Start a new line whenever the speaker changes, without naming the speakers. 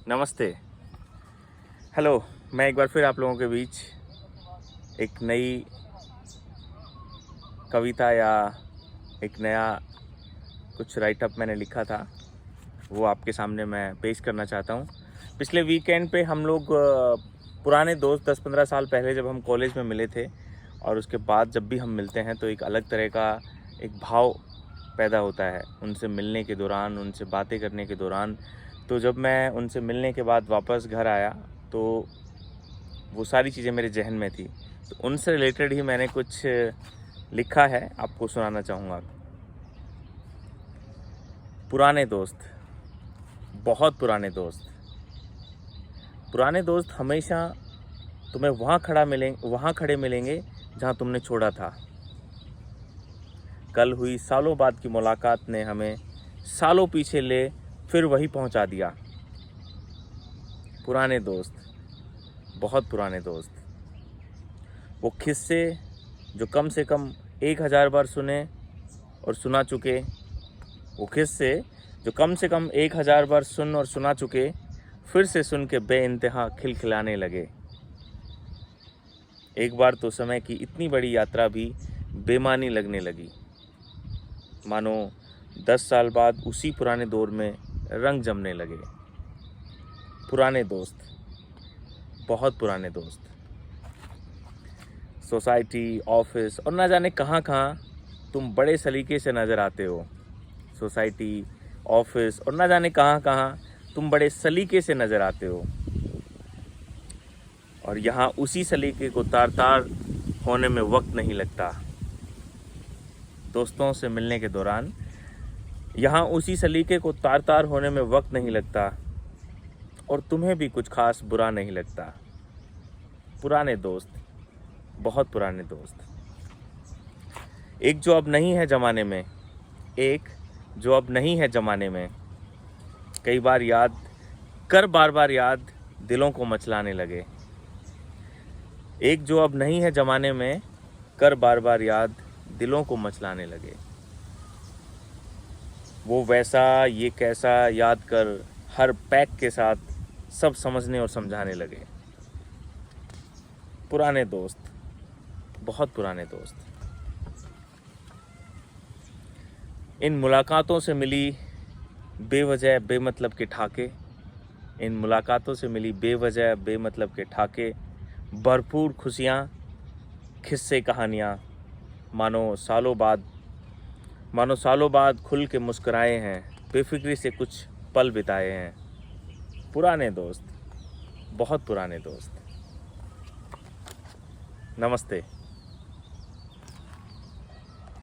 नमस्ते। हेलो। मैं एक बार फिर आप लोगों के बीच एक नई कविता या एक नया कुछ राइटअप मैंने लिखा था, वो आपके सामने मैं पेश करना चाहता हूँ। पिछले वीकेंड पे हम लोग पुराने दोस्त 10-15 साल पहले जब हम कॉलेज में मिले थे, और उसके बाद जब भी हम मिलते हैं तो एक अलग तरह का एक भाव पैदा होता है उनसे मिलने के दौरान, उनसे बातें करने के दौरान। तो जब मैं उनसे मिलने के बाद वापस घर आया तो वो सारी चीज़ें मेरे जहन में थी, तो उनसे रिलेटेड ही मैंने कुछ लिखा है, आपको सुनाना चाहूँगा। पुराने दोस्त, बहुत पुराने दोस्त। पुराने दोस्त हमेशा तुम्हें वहाँ खड़े मिलेंगे जहाँ तुमने छोड़ा था। कल हुई सालों बाद की मुलाकात ने हमें सालों पीछे ले फिर वही पहुँचा दिया। पुराने दोस्त, बहुत पुराने दोस्त। वो किस्से जो कम से कम 1000 बार सुने और सुना चुके, वो किस्से जो कम से कम 1000 बार सुन और सुना चुके, फिर से सुन के बेइंतहा खिलखिलाने लगे। एक बार तो समय की इतनी बड़ी यात्रा भी बेमानी लगने लगी, मानो 10 साल बाद उसी पुराने दौर में रंग जमने लगे। पुराने दोस्त, बहुत पुराने दोस्त। सोसाइटी, ऑफिस और ना जाने कहाँ कहाँ तुम बड़े सलीके से नज़र आते हो। सोसाइटी, ऑफिस और ना जाने कहाँ कहाँ तुम बड़े सलीके से नज़र आते हो, और यहाँ उसी सलीके को तार तार होने में वक्त नहीं लगता। दोस्तों से मिलने के दौरान यहाँ उसी सलीके को तार तार होने में वक्त नहीं लगता, और तुम्हें भी कुछ खास बुरा नहीं लगता। पुराने दोस्त, बहुत पुराने दोस्त। एक जो अब नहीं है ज़माने में, एक जो अब नहीं है ज़माने में। कई बार याद कर, बार बार याद दिलों को मचलाने लगे। एक जो अब नहीं है ज़माने में, कर बार बार याद दिलों को मचलाने लगे। वो वैसा ये कैसा याद कर हर पैक के साथ सब समझने और समझाने लगे। पुराने दोस्त, बहुत पुराने दोस्त। इन मुलाकातों से मिली बेवजह बेमतलब के ठाके, इन मुलाकातों से मिली बेवजह बेमतलब के ठाके, भरपूर खुशियाँ, किस्से कहानियाँ, मानो सालों बाद खुल के मुस्कुराए हैं, बेफिक्री से कुछ पल बिताए हैं। पुराने दोस्त, बहुत पुराने दोस्त। नमस्ते।